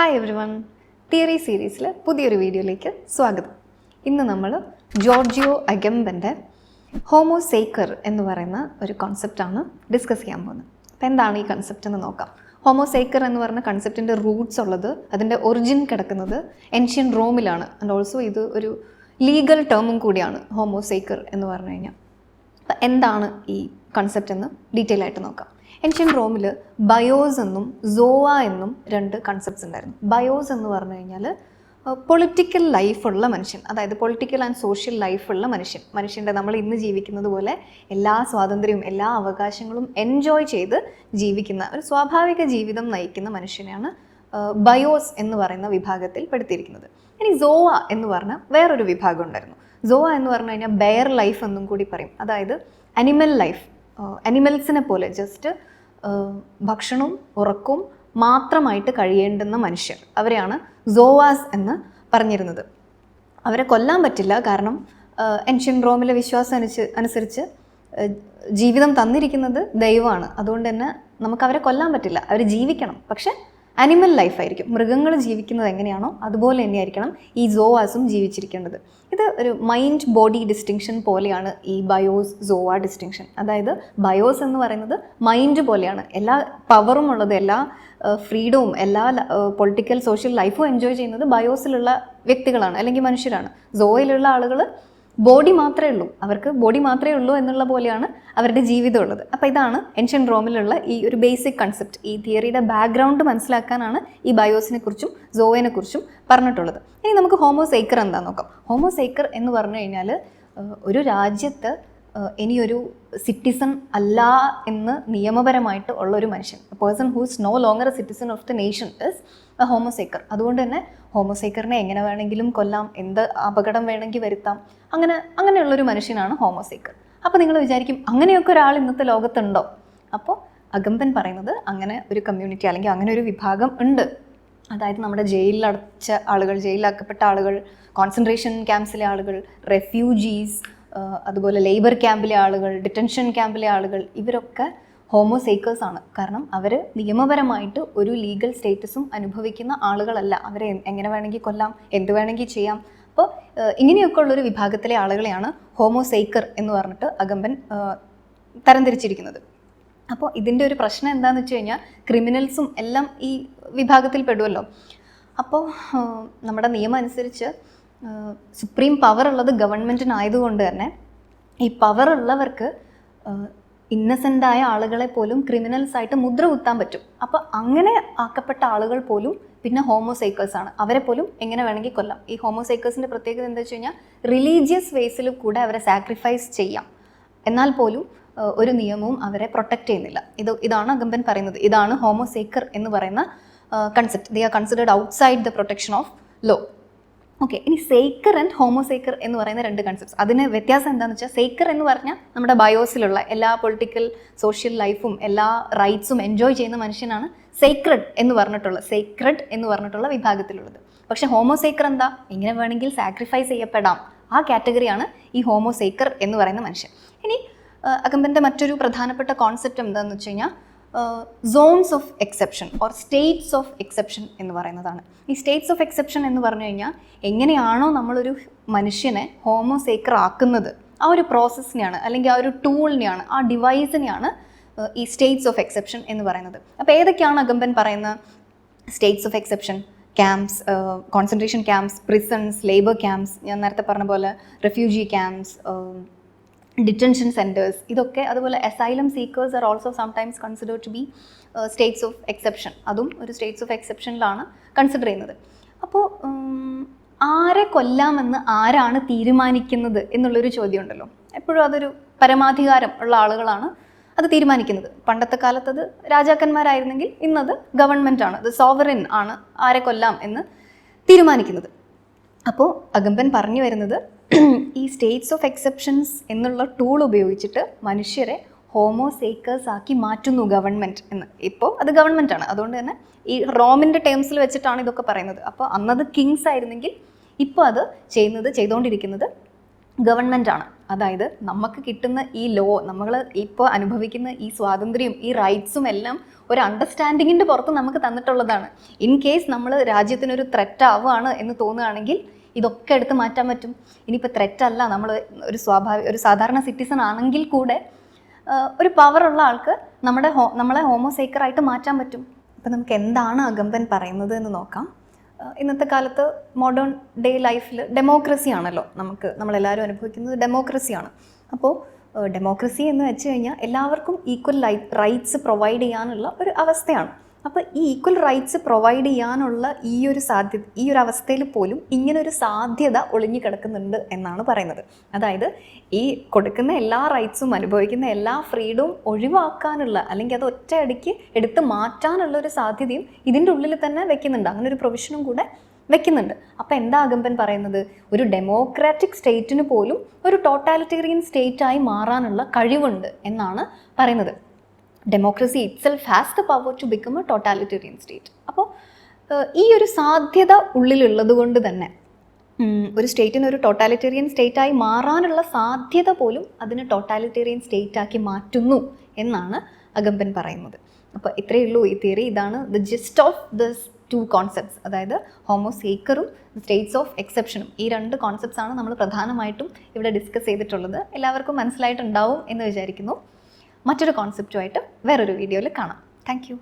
Hi every one, theory സീരീസിൽ പുതിയൊരു വീഡിയോയിലേക്ക് സ്വാഗതം. ഇന്ന് നമ്മൾ ജോർജിയോ അഗംബൻ്റെ ഹോമോസേക്കർ എന്ന് പറയുന്ന ഒരു കോൺസെപ്റ്റാണ് ഡിസ്കസ് ചെയ്യാൻ പോകുന്നത്. അപ്പോൾ എന്താണ് ഈ കൺസെപ്റ്റ് എന്ന് നോക്കാം. ഹോമോസേക്കർ എന്ന് പറയുന്ന കൺസെപ്റ്റിൻ്റെ റൂട്ട്സ് ഉള്ളത്, അതിൻ്റെ ഒറിജിൻ കിടക്കുന്നത് ഏൻഷ്യൻ റോമിലാണ്. ആൻഡ് ഓൾസോ ഇത് ഒരു ലീഗൽ ടേമും കൂടിയാണ് ഹോമോസേക്കർ എന്ന് പറഞ്ഞു കഴിഞ്ഞാൽ. അപ്പം എന്താണ് ഈ കൺസെപ്റ്റ് എന്ന് ഡീറ്റെയിൽ ആയിട്ട് നോക്കാം. ഏൻഷ്യൻ റോമിൽ ബയോസ് എന്നും സോവ എന്നും രണ്ട് കൺസെപ്റ്റ്സ് ഉണ്ടായിരുന്നു. ബയോസ് എന്ന് പറഞ്ഞു കഴിഞ്ഞാൽ പൊളിറ്റിക്കൽ ലൈഫുള്ള മനുഷ്യൻ, അതായത് പൊളിറ്റിക്കൽ ആൻഡ് സോഷ്യൽ ലൈഫുള്ള മനുഷ്യൻ്റെ നമ്മൾ ഇന്ന് ജീവിക്കുന്നത് പോലെ എല്ലാ സ്വാതന്ത്ര്യവും എല്ലാ അവകാശങ്ങളും എൻജോയ് ചെയ്ത് ജീവിക്കുന്ന ഒരു സ്വാഭാവിക ജീവിതം നയിക്കുന്ന മനുഷ്യനെയാണ് ബയോസ് എന്ന് പറയുന്ന വിഭാഗത്തിൽ പെടുത്തിയിരിക്കുന്നത്. ഇനി സോവ എന്ന് പറഞ്ഞ വേറൊരു വിഭാഗം ഉണ്ടായിരുന്നു. സോവ എന്ന് പറഞ്ഞു കഴിഞ്ഞാൽ ബെയർ ലൈഫ് എന്നും കൂടി പറയും. അതായത് അനിമൽ ലൈഫ്, അനിമൽസിനെ പോലെ ജസ്റ്റ് ഭക്ഷണവും ഉറക്കവും മാത്രമായിട്ട് കഴിയേണ്ടുന്ന മനുഷ്യർ, അവരെയാണ് സോവാസ് എന്ന് പറഞ്ഞിരുന്നത്. അവരെ കൊല്ലാൻ പറ്റില്ല, കാരണം ഏൻഷ്യൻ റോമിലെ വിശ്വാസം അനുസരിച്ച് ജീവിതം തന്നിരിക്കുന്നത് ദൈവമാണ്. അതുകൊണ്ട് തന്നെ നമുക്ക് അവരെ കൊല്ലാൻ പറ്റില്ല, അവർ ജീവിക്കണം. പക്ഷെ അനിമൽ ലൈഫായിരിക്കും, മൃഗങ്ങൾ ജീവിക്കുന്നത് എങ്ങനെയാണോ അതുപോലെ തന്നെയായിരിക്കണം ഈ സോവാസും ജീവിച്ചിരിക്കേണ്ടത്. ഇത് ഒരു മൈൻഡ് ബോഡി ഡിസ്റ്റിങ്ഷൻ പോലെയാണ് ഈ ബയോസ് സോവ ഡിസ്റ്റിങ്ഷൻ. അതായത് ബയോസ് എന്ന് പറയുന്നത് മൈൻഡ് പോലെയാണ്, എല്ലാ പവറും ഉള്ളത്, എല്ലാ ഫ്രീഡവും, എല്ലാ പൊളിറ്റിക്കൽ സോഷ്യൽ ലൈഫും എൻജോയ് ചെയ്യുന്നത് ബയോസിലുള്ള വ്യക്തികളാണ് അല്ലെങ്കിൽ മനുഷ്യരാണ്. സോയിലുള്ള ആളുകൾ ബോഡി മാത്രമേ ഉള്ളൂ, അവർക്ക് ബോഡി മാത്രമേ ഉള്ളൂ എന്നുള്ള പോലെയാണ് അവരുടെ ജീവിതം ഉള്ളത്. അപ്പോൾ ഇതാണ് ഏൻഷ്യൻ റോമിലുള്ള ഈ ഒരു ബേസിക് കൺസെപ്റ്റ്. ഈ തിയറിയുടെ ബാക്ക്ഗ്രൗണ്ട് മനസ്സിലാക്കാനാണ് ഈ ബയോസിനെ കുറിച്ചും സോവയെ കുറിച്ചും പറഞ്ഞിട്ടുള്ളത്. ഇനി നമുക്ക് ഹോമോസേക്കർ എന്താണെന്ന് നോക്കാം. ഹോമോസേക്കർ എന്ന് പറഞ്ഞു കഴിഞ്ഞാൽ ഒരു രാജ്യത്ത് ഇനിയൊരു സിറ്റിസൺ അല്ല എന്ന് നിയമപരമായിട്ട് ഉള്ളൊരു മനുഷ്യൻ, a person who is no longer a citizen of the nation is a homo sacer. അതുകൊണ്ട് തന്നെ ഹോമോസേക്കറിനെ എങ്ങനെ വേണമെങ്കിലും കൊല്ലാം, എന്ത് അപകടം വേണമെങ്കിൽ വരുത്താം, അങ്ങനെയുള്ളൊരു മനുഷ്യനാണ് ഹോമോസേക്കർ. അപ്പോൾ നിങ്ങൾ വിചാരിക്കും, അങ്ങനെയൊക്കെ ഒരാൾ ഇന്നത്തെ ലോകത്തുണ്ടോ? അപ്പോൾ അഗംബൻ പറയുന്നത് അങ്ങനെ ഒരു കമ്മ്യൂണിറ്റി അല്ലെങ്കിൽ അങ്ങനെ ഒരു വിഭാഗം ഉണ്ട്. അതായത് നമ്മുടെ ജയിലിലടച്ച ആളുകൾ, ജയിലിലാക്കപ്പെട്ട ആളുകൾ, കോൺസെൻട്രേഷൻ ക്യാമ്പ്സിലെ ആളുകൾ, റെഫ്യൂജീസ്, അതുപോലെ ലേബർ ക്യാമ്പിലെ ആളുകൾ, ഡിറ്റൻഷൻ ക്യാമ്പിലെ ആളുകൾ, ഇവരൊക്കെ ഹോമോസേക്കേഴ്സ് ആണ്. കാരണം അവർ നിയമപരമായിട്ട് ഒരു ലീഗൽ സ്റ്റേറ്റസും അനുഭവിക്കുന്ന ആളുകളല്ല. അവരെ എങ്ങനെ വേണമെങ്കിൽ കൊല്ലാം, എന്ത് വേണമെങ്കിൽ ചെയ്യാം. അപ്പോൾ ഇങ്ങനെയൊക്കെ ഉള്ളൊരു വിഭാഗത്തിലെ ആളുകളെയാണ് ഹോമോസേക്കർ എന്ന് പറഞ്ഞിട്ട് അഗംബൻ തരംതിരിച്ചിരിക്കുന്നത്. അപ്പോൾ ഇതിൻ്റെ ഒരു പ്രശ്നം എന്താണെന്ന് വെച്ച് കഴിഞ്ഞാൽ ക്രിമിനൽസും എല്ലാം ഈ വിഭാഗത്തിൽ പെടുമല്ലോ. അപ്പോൾ നമ്മുടെ നിയമം അനുസരിച്ച് സുപ്രീം പവർ ഉള്ളത് ഗവൺമെൻറ്റിനായതുകൊണ്ട് തന്നെ ഈ പവർ ഉള്ളവർക്ക് ഇന്നസെൻ്റായ ആളുകളെ പോലും ക്രിമിനൽസ് ആയിട്ട് മുദ്ര കുത്താൻ പറ്റും. അപ്പോൾ അങ്ങനെ ആക്കപ്പെട്ട ആളുകൾ പോലും പിന്നെ ഹോമോസേക്കേഴ്സാണ്. അവരെ പോലും എങ്ങനെ വേണമെങ്കിൽ കൊല്ലാം. ഈ ഹോമോസേക്കേഴ്സിൻ്റെ പ്രത്യേകത എന്താ വെച്ച് കഴിഞ്ഞാൽ റിലീജിയസ് വേസിൽ കൂടെ അവരെ സാക്രിഫൈസ് ചെയ്യാം, എന്നാൽ പോലും ഒരു നിയമവും അവരെ പ്രൊട്ടക്റ്റ് ചെയ്യുന്നില്ല. ഇതാണ് അഗംബൻ പറയുന്നത്. ഇതാണ് ഹോമോസേക്കർ എന്ന് പറയുന്ന concept. They are considered outside the protection of law. Okay, ഇനി സേക്കർ ആൻഡ് ഹോമോസേക്കർ എന്ന് പറയുന്ന രണ്ട് കൺസെപ്റ്റ്സ്. അതിന് വ്യത്യാസം എന്താണെന്ന് വെച്ചാൽ, സേക്കർ എന്ന് പറഞ്ഞാൽ നമ്മുടെ ബയോസിലുള്ള എല്ലാ പൊളിറ്റിക്കൽ സോഷ്യൽ ലൈഫും എല്ലാ റൈറ്റ്സും എൻജോയ് ചെയ്യുന്ന മനുഷ്യനാണ് സേക്രഡ് എന്ന് പറഞ്ഞിട്ടുള്ള വിഭാഗത്തിലുള്ളത്. പക്ഷെ ഹോമോസേക്കർ എന്താ? എങ്ങനെ വേണമെങ്കിൽ സാക്രിഫൈസ് ചെയ്യപ്പെടാം, ആ കാറ്റഗറിയാണ് ഈ ഹോമോസേക്കർ എന്ന് പറയുന്ന മനുഷ്യൻ. ഇനി അഗംബൻ്റെ മറ്റൊരു പ്രധാനപ്പെട്ട കോൺസെപ്റ്റ് എന്താണെന്ന് വെച്ച് കഴിഞ്ഞാൽ zones of exception or states of exception എന്ന് പറയുന്നതാണ്. ഈ സ്റ്റേറ്റ്സ് ഓഫ് എക്സെപ്ഷൻ എന്ന് പറഞ്ഞു കഴിഞ്ഞാൽ എങ്ങനെയാണോ നമ്മളൊരു മനുഷ്യനെ ഹോമോസേക്കർ ആക്കുന്നത്, ആ ഒരു പ്രോസസ്സിനെയാണ് അല്ലെങ്കിൽ ആ ഒരു ടൂളിനെയാണ്, ആ ഡിവൈസിനെയാണ് ഈ സ്റ്റേറ്റ്സ് ഓഫ് എക്സെപ്ഷൻ എന്ന് പറയുന്നത്. അപ്പോൾ ഏതൊക്കെയാണ് അഗംബൻ പറയുന്ന States of exception? Camps, concentration camps, prisons, labour camps, ഞാൻ നേരത്തെ പറഞ്ഞ പോലെ റെഫ്യൂജി ക്യാമ്പ്സ്, ഡിറ്റൻഷൻ സെൻറ്റേഴ്സ്, ഇതൊക്കെ. അതുപോലെ asylum seekers are also sometimes considered to be states of exception. അതും ഒരു സ്റ്റേറ്റ്സ് ഓഫ് എക്സെപ്ഷനിലാണ് കൺസിഡർ ചെയ്യുന്നത്. അപ്പോൾ ആരെ കൊല്ലാമെന്ന് ആരാണ് തീരുമാനിക്കുന്നത് എന്നുള്ളൊരു ചോദ്യം ഉണ്ടല്ലോ. എപ്പോഴും അതൊരു പരമാധികാരം ഉള്ള ആളുകളാണ് അത് തീരുമാനിക്കുന്നത്. പണ്ടത്തെ കാലത്ത് അത് രാജാക്കന്മാരായിരുന്നെങ്കിൽ ഇന്നത് ഗവൺമെൻറ്റാണ്, അത് സോവറിൻ ആണ് ആരെ കൊല്ലാം എന്ന് തീരുമാനിക്കുന്നത്. അപ്പോൾ അഗംബൻ പറഞ്ഞു വരുന്നത്, ഈ സ്റ്റേറ്റ്സ് ഓഫ് എക്സെപ്ഷൻസ് എന്നുള്ള ടൂൾ ഉപയോഗിച്ചിട്ട് മനുഷ്യരെ ഹോമോസേക്കേഴ്സ് ആക്കി മാറ്റുന്നു ഗവൺമെൻറ് എന്ന്. ഇപ്പോൾ അത് ഗവൺമെൻറ്റാണ്, അതുകൊണ്ട് തന്നെ ഈ റോമിൻ്റെ ടേംസിൽ വെച്ചിട്ടാണ് ഇതൊക്കെ പറയുന്നത്. അപ്പോൾ അന്നത് കിങ്സ് ആയിരുന്നെങ്കിൽ ഇപ്പോൾ അത് ചെയ്തുകൊണ്ടിരിക്കുന്നത് ഗവൺമെൻറ്റാണ്. അതായത് നമുക്ക് കിട്ടുന്ന ഈ ലോ, നമ്മൾ ഇപ്പോൾ അനുഭവിക്കുന്ന ഈ സ്വാതന്ത്ര്യം, ഈ റൈറ്റ്സും എല്ലാം ഒരു അണ്ടർസ്റ്റാൻഡിങ്ങിൻ്റെ പുറത്ത് നമുക്ക് തന്നിട്ടുള്ളതാണ്. ഇൻ കേസ് നമ്മൾ രാജ്യത്തിനൊരു ത്രെറ്റ് ആവുകയാണ് എന്ന് തോന്നുകയാണെങ്കിൽ ഇതൊക്കെ എടുത്ത് മാറ്റാൻ പറ്റും. ഇനിയിപ്പോൾ ത്രെറ്റല്ല, നമ്മൾ ഒരു സാധാരണ സിറ്റിസൺ ആണെങ്കിൽ കൂടെ ഒരു പവറുള്ള ആൾക്ക് നമ്മളെ ഹോമോസേക്കറായിട്ട് മാറ്റാൻ പറ്റും. അപ്പോൾ നമുക്ക് എന്താണ് അഗംബൻ പറയുന്നത് എന്ന് നോക്കാം. ഇന്നത്തെ കാലത്ത് മോഡേൺ ഡേ ലൈഫിൽ ഡെമോക്രസി ആണല്ലോ, നമ്മളെല്ലാവരും അനുഭവിക്കുന്നത് ഡെമോക്രസിയാണ്. അപ്പോൾ ഡെമോക്രസി എന്ന് വെച്ച് കഴിഞ്ഞാൽ എല്ലാവർക്കും ഈക്വൽ റൈറ്റ്സ് പ്രൊവൈഡ് ചെയ്യാനുള്ള ഒരു അവസ്ഥയാണ്. അപ്പോൾ ഈ ഈക്വൽ റൈറ്റ്സ് പ്രൊവൈഡ് ചെയ്യാനുള്ള ഈ ഒരു അവസ്ഥയിൽ പോലും ഇങ്ങനൊരു സാധ്യത ഒളിഞ്ഞു കിടക്കുന്നുണ്ട് എന്നാണ് പറയുന്നത്. അതായത് ഈ കൊടുക്കുന്ന എല്ലാ റൈറ്റ്സും അനുഭവിക്കുന്ന എല്ലാ ഫ്രീഡവും ഒഴിവാക്കാനുള്ള, അല്ലെങ്കിൽ അത് ഒറ്റയടിക്ക് എടുത്ത് മാറ്റാനുള്ള ഒരു സാധ്യതയും ഇതിൻ്റെ ഉള്ളിൽ തന്നെ വെക്കുന്നുണ്ട്. അങ്ങനെ ഒരു പ്രൊവിഷനും കൂടെ വെക്കുന്നുണ്ട്. അപ്പോൾ എന്താ അഗംബൻ പറയുന്നത്? ഒരു ഡെമോക്രാറ്റിക് സ്റ്റേറ്റിന് പോലും ഒരു ടോട്ടാലിറ്റേറിയൻ സ്റ്റേറ്റായി മാറാനുള്ള കഴിവുണ്ട് എന്നാണ് പറയുന്നത്. Democracy itself has the power to become a totalitarian state. അപ്പോൾ ഈ ഒരു സാധ്യത ഉള്ളിലുള്ളത് കൊണ്ട് തന്നെ ഒരു സ്റ്റേറ്റിന് ഒരു ടോട്ടാലിറ്റേറിയൻ സ്റ്റേറ്റായി മാറാനുള്ള സാധ്യത പോലും അതിനെ ടോട്ടാലിറ്റേറിയൻ സ്റ്റേറ്റാക്കി മാറ്റുന്നു എന്നാണ് അഗംബൻ പറയുന്നത്. അപ്പോൾ ഇത്രയേ ഉള്ളൂ ഈ തിയറി. ഇതാണ് the GIST of this 2 concepts. അതായത് ഹോമോസേക്കറും സ്റ്റേറ്റ്സ് ഓഫ് എക്സെപ്ഷനും, ഈ 2 കോൺസെപ്റ്റ്സാണ് നമ്മൾ പ്രധാനമായിട്ടും ഇവിടെ ഡിസ്കസ് ചെയ്തിട്ടുള്ളത്. എല്ലാവർക്കും മനസ്സിലായിട്ടുണ്ടാവും എന്ന് വിചാരിക്കുന്നു. മറ്റൊരു കോൺസെപ്റ്റുമായിട്ട് വേറൊരു വീഡിയോയിൽ കാണാം. Thank you.